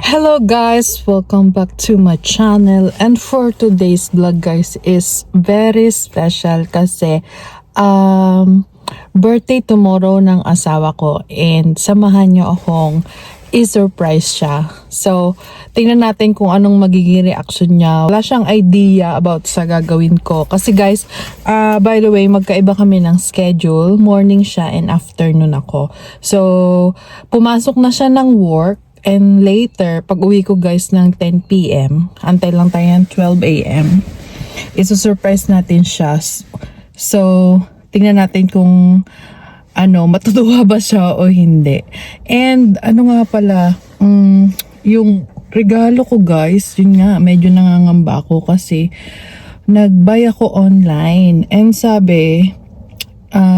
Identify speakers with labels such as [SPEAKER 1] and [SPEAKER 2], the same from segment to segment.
[SPEAKER 1] Hello guys, welcome back to my channel, and for today's vlog guys is very special kasi birthday tomorrow ng asawa ko, and samahan niyo akong i-surprise siya. So tingnan natin kung anong magiging reaction niya. Wala siyang idea about sa gagawin ko kasi guys, by the way, magkaiba kami ng schedule. Morning siya and afternoon ako. So pumasok na siya ng work. And later, pag uwi ko guys ng 10 p.m, antay lang tayo ng 12 a.m, isusurprise natin siya. So, tingnan natin kung matutuwa ba siya o hindi. And nga pala, yung regalo ko guys, yun nga, medyo nangangamba ako kasi nag-buy ako online. And sabi,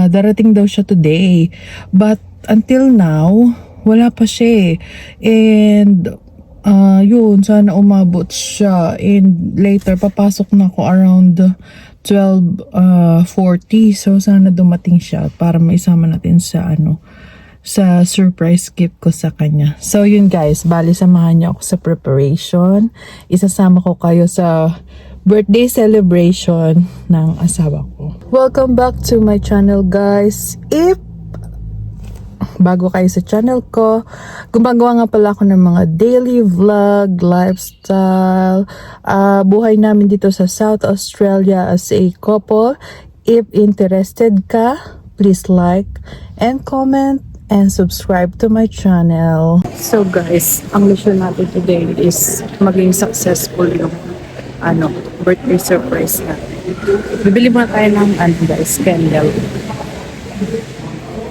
[SPEAKER 1] darating daw siya today. But until now, wala pa siya. And yun, sana umabot siya. And later, papasok na ako around 12:40. So sana dumating siya para maisama natin sa sa surprise gift ko sa kanya. So yun guys, bali samahan niyo ako sa preparation. Isasama ko kayo sa birthday celebration ng asawa ko. Welcome back to my channel guys. If bago kayo sa channel ko, gumagawa nga pala ako ng mga daily vlog, lifestyle, buhay namin dito sa South Australia as a couple. If interested ka, please like and comment and subscribe to my channel. So guys, ang mission natin today is maging successful yung birthday surprise natin. Bibili muna tayo ng guys, candle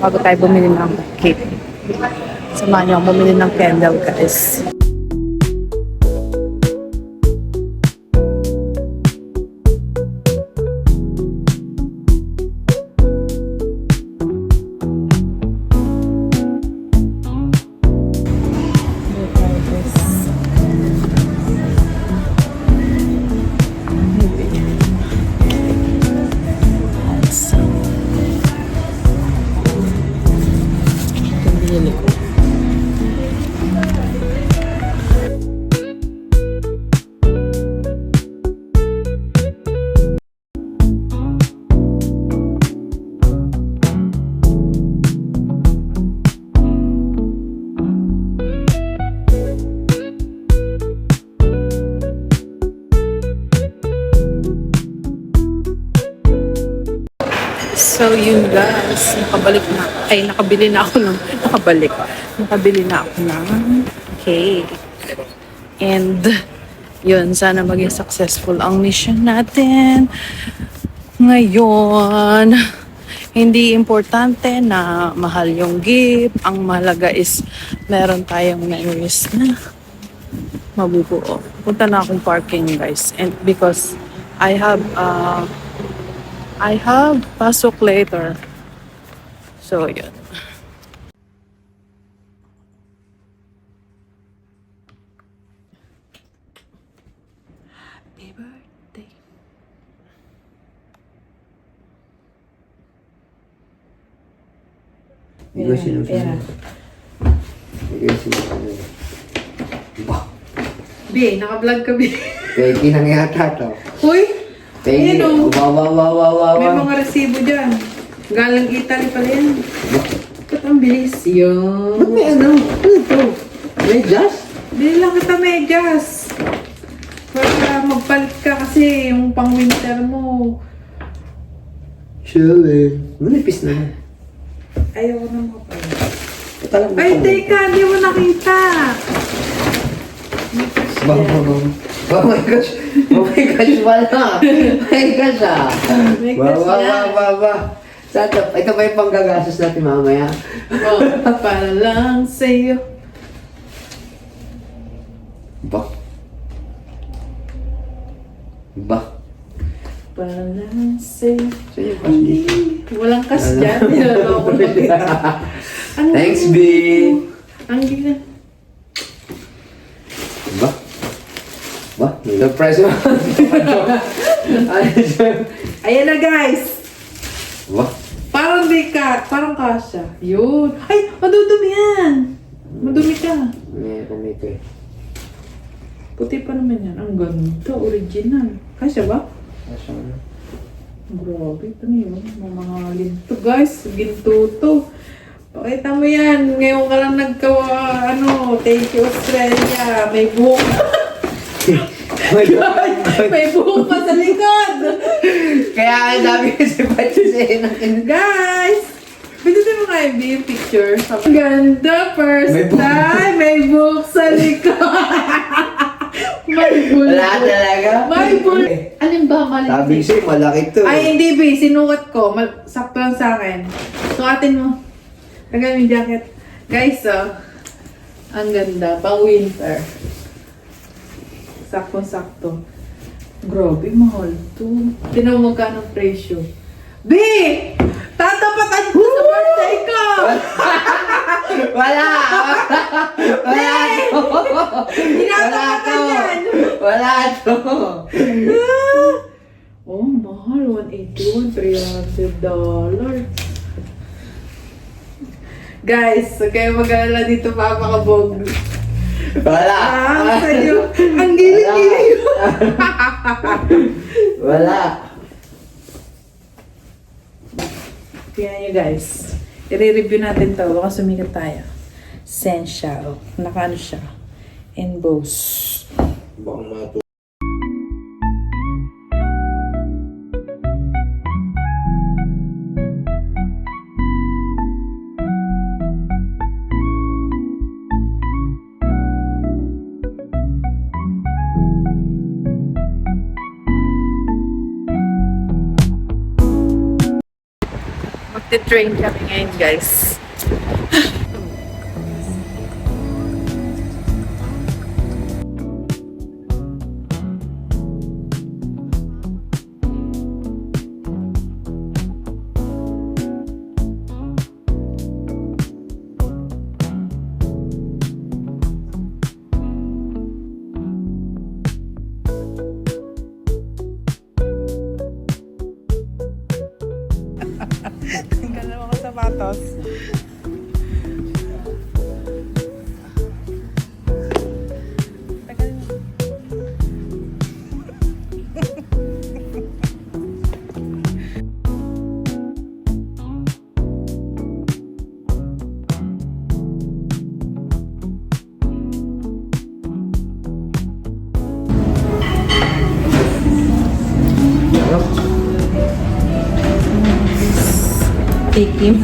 [SPEAKER 1] bago tayo bumili ng cake. Samahan niyo ako bumili ng candle guys. So yun guys, nakabili na ako ng cake. And yun, sana maging successful ang mission natin ngayon. Hindi importante na mahal yung gift. Ang mahalaga is meron tayong memories na mabubuo. Punta na akong parking guys, and because I have pasok later. So, yun. Happy birthday.
[SPEAKER 2] Ikaw sinusunod. Ikaw sinusunod. Bah!
[SPEAKER 1] B, naka-vlog ka, B.
[SPEAKER 2] Kaya kinangyata to.
[SPEAKER 1] Uy!
[SPEAKER 2] Kaya
[SPEAKER 1] May mga resibo dyan. Galang Italy pala yan. Ba't ang bilis? Yun.
[SPEAKER 2] Ba't may ano? Ano ito? Medyas?
[SPEAKER 1] Bili lang kita medyas. Para magpalit ka kasi yung pang-winter mo.
[SPEAKER 2] Sure. Manipis na.
[SPEAKER 1] Ayaw na makapalit. Ay, teka, hindi mo nakita.
[SPEAKER 2] Oh my gosh! Oh my gosh, wala! My gosh ah! Wow! Ito ba yung panggagastos natin mamaya?
[SPEAKER 1] Oh, para lang sa'yo.
[SPEAKER 2] Ba?
[SPEAKER 1] Para lang sa'yo.
[SPEAKER 2] Sa'yo yung cash dito.
[SPEAKER 1] Walang cash dyan.
[SPEAKER 2] Thanks, B!
[SPEAKER 1] Ang gina.
[SPEAKER 2] Surprise mo!
[SPEAKER 1] Ayan na guys!
[SPEAKER 2] Ba?
[SPEAKER 1] Parang parang kasha. Yun. Ay, madudumi yan. Madumi ka.
[SPEAKER 2] May kumito eh.
[SPEAKER 1] Puti pa naman yan. Ang ganda. Original. Kasya ba? Grabe. Ito na yun. May mga linto. Guys, ginto to. Pakita mo yan. Ngayon ka lang thank you Australia. May buhok. May buhok pa sa likod.
[SPEAKER 2] Kaya ang dami ko si Patricia ng
[SPEAKER 1] Guys! Pindutin mo nga yung picture. Ang ganda, first
[SPEAKER 2] May buhok.
[SPEAKER 1] time. May buhok sa likod. May bulbul.
[SPEAKER 2] Wala talaga.
[SPEAKER 1] May bulbul. Alin ba? Maliit.
[SPEAKER 2] Sabi sa'yo, malaki to.
[SPEAKER 1] Ay, hindi, B. Sinukat ko. Sakto lang sa akin. Sukatin mo. Lagay mo yung jacket. Guys, ang ganda. Pang winter. Sakto-sakto. Grabe, mahal to. Tinan mo magkano presyo. B! Tatapatan ko sa birthday ko!
[SPEAKER 2] Wala! Wala to!
[SPEAKER 1] Tinatapatan yan!
[SPEAKER 2] Wala to!
[SPEAKER 1] Oh, mahal. $181, $300. Guys, huwag kayo mag-alala dito, papakabog.
[SPEAKER 2] Wala!
[SPEAKER 1] Sa'yo. Ang giling-giling.
[SPEAKER 2] Wala!
[SPEAKER 1] Tingnan nyo guys. I-review natin to. Baka sumikat tayo. Essential. Nakaano siya. Emboss.
[SPEAKER 2] Baka matu...
[SPEAKER 1] Magte-train kami ngayon guys. Tanggal ako sapatos. Tikim.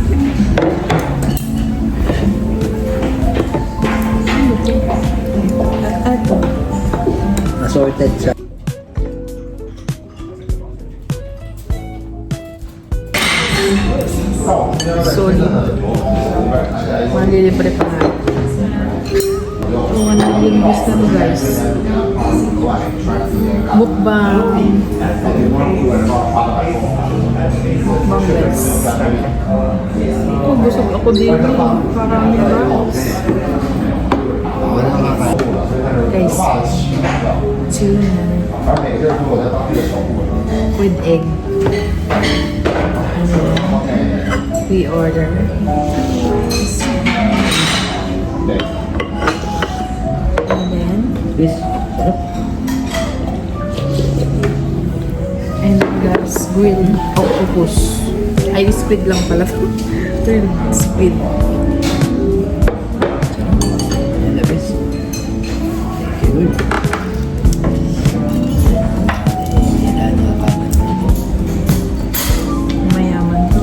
[SPEAKER 2] Assorted siya.
[SPEAKER 1] Solid. Malilibre pa nga. Kung ano yung gusto mo guys. Mukbang. Mukbang guys. Oh, busog ako dito. Parang rice. Guys. Tuna. With egg. We order. And then,
[SPEAKER 2] Please.
[SPEAKER 1] and guys, grilled octopus. Ay, squid lang pala. Grilled squid. Mayaman to.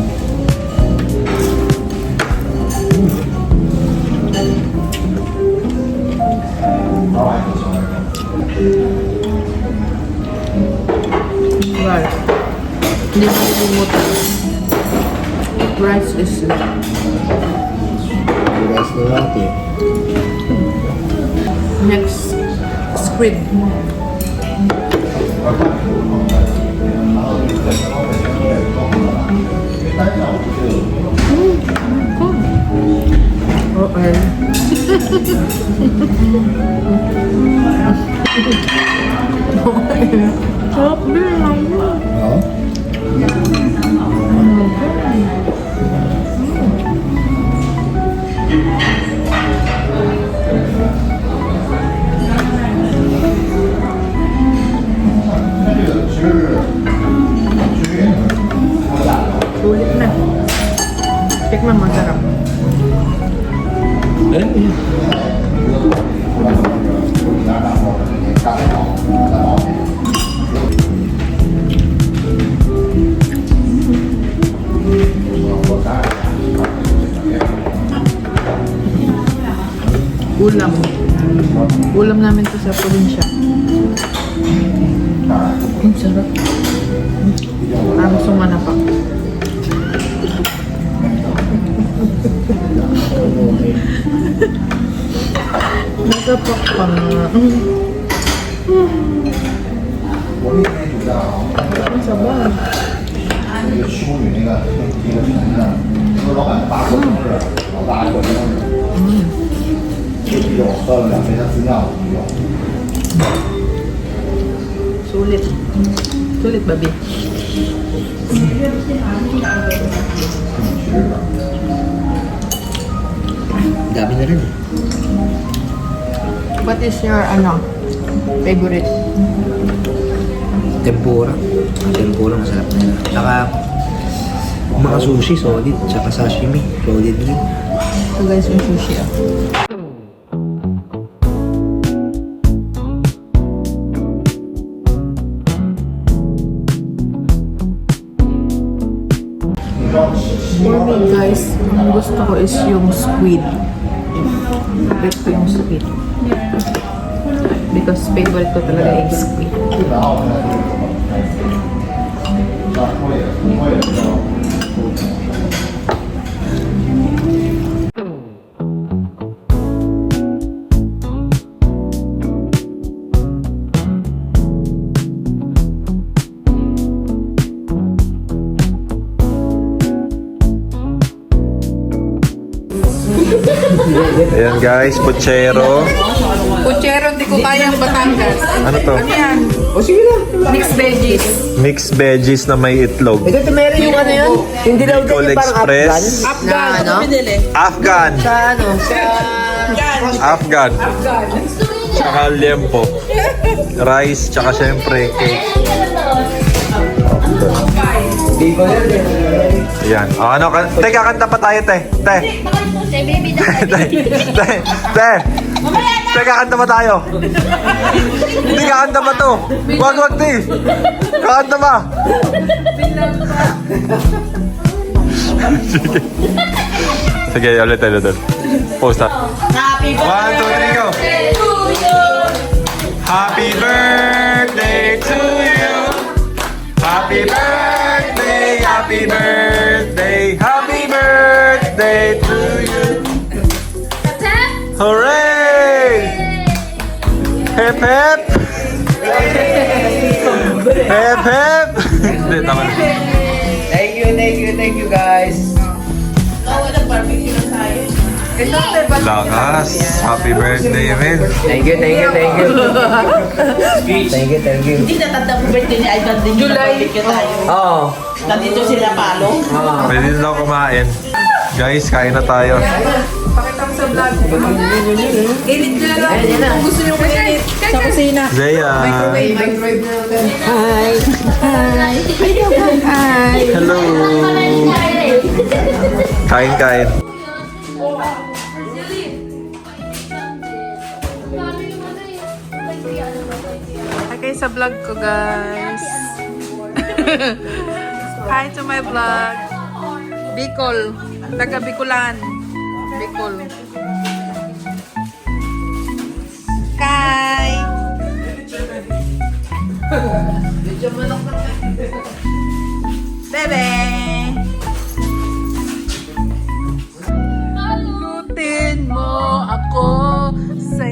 [SPEAKER 1] Right. Hindi mo nilimutan. Rice is
[SPEAKER 2] Guys, na natin.
[SPEAKER 1] next squid. Okay. Sarap din lang.
[SPEAKER 2] Oo?
[SPEAKER 1] ulam. Ulam namin to sa probinsya. Ang sarap. Parang sumana pa. Nagapak pa nga. Ang sabay.
[SPEAKER 3] 那个淑女那个城的，那个老板大滚是老大滚是，啤酒喝了2杯，他自酿的啤酒。
[SPEAKER 1] Sulit. Sulit, babi.
[SPEAKER 2] Dami na rin.
[SPEAKER 1] What is your, favorite?
[SPEAKER 2] Tempura. Tempura, masarap na yun. Tsaka, mga sushi, solid. Tsaka sashimi, solid rin.
[SPEAKER 1] Ito guys, yung sushi For me guys, ang gusto ko is yung squid. Favorite ko yung squid. Because favorite ko talaga yung squid.
[SPEAKER 4] Ayan guys, puchero.
[SPEAKER 1] Puchero, hindi ko kayang Batangas.
[SPEAKER 4] Ano to?
[SPEAKER 1] Ano yan?
[SPEAKER 2] O sige lang.
[SPEAKER 1] Mixed veggies.
[SPEAKER 4] Mixed veggies na may itlog.
[SPEAKER 2] Ito, meron yung ano yan? Hindi daw
[SPEAKER 4] Bicol
[SPEAKER 2] ganyan parang
[SPEAKER 4] Express.
[SPEAKER 2] Afghan. Na ano?
[SPEAKER 4] Afghan.
[SPEAKER 2] Sa ano? Sa...
[SPEAKER 4] Afghan. Tsaka liempo. Rice, tsaka syempre cake. Ayan. O, ano? Te, kakanta pa tayo, te. Te. Te. Te, kakanta pa tayo. Hindi, kakanta pa to. Wag, te. Kakanta pa. Sige, ulit. Post na. 1, 2, 3, go. Happy birthday to you. Happy birthday, happy birthday, happy birthday to you. Hooray! Hep hep! Hep hep! Hindi, tama na.
[SPEAKER 2] Thank you guys.
[SPEAKER 4] Lakas! Happy birthday, Emil!
[SPEAKER 2] Thank you. Thank you.
[SPEAKER 5] Hindi natanda ko birthday ni Ivan din yung barbecue tayo.
[SPEAKER 2] Oo.
[SPEAKER 5] Nandito sila palo.
[SPEAKER 4] Pwede na daw kumain. Guys, kain na tayo.
[SPEAKER 1] Pakita mo sa vlog. Init na lang. Kung gusto nyo mainit. Sa kusina.
[SPEAKER 4] Zaya!
[SPEAKER 1] Microwave na lang.
[SPEAKER 4] Hello! Kain.
[SPEAKER 1] Okay, sa vlog ko, guys. Hi to my vlog. Bicol. Taga Bicolan. Bicol. Kai! Bebe! Lutin mo ako sa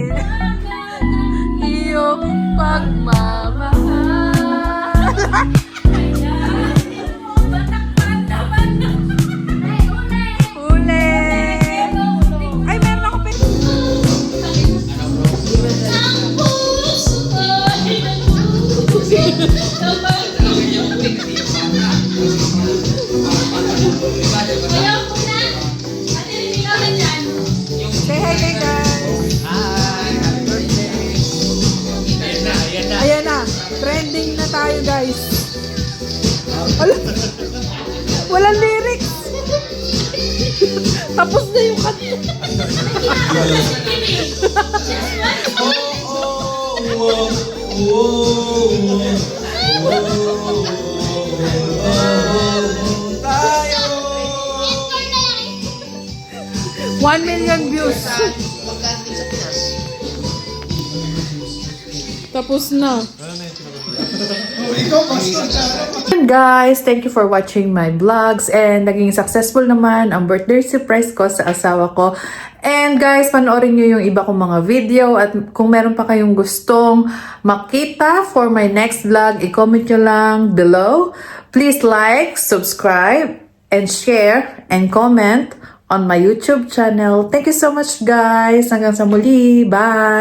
[SPEAKER 1] iyong pagmamahal. Huli! Ay, meron ako pin... Say hi, guys! Happy birthday! Ayan na! Trending na tayo, guys! Walang lyrics! Tapos na yung kanta! One million views! Tapos na.
[SPEAKER 3] Ikaw, basta.
[SPEAKER 1] And guys, thank you for watching my vlogs and naging successful naman ang birthday surprise ko sa asawa ko. And guys, panoorin nyo yung iba kong mga video at kung meron pa kayong gustong makita for my next vlog, i-comment nyo lang below. Please like, subscribe, and share, and comment on my YouTube channel. Thank you so much guys. Hanggang sa muli. Bye!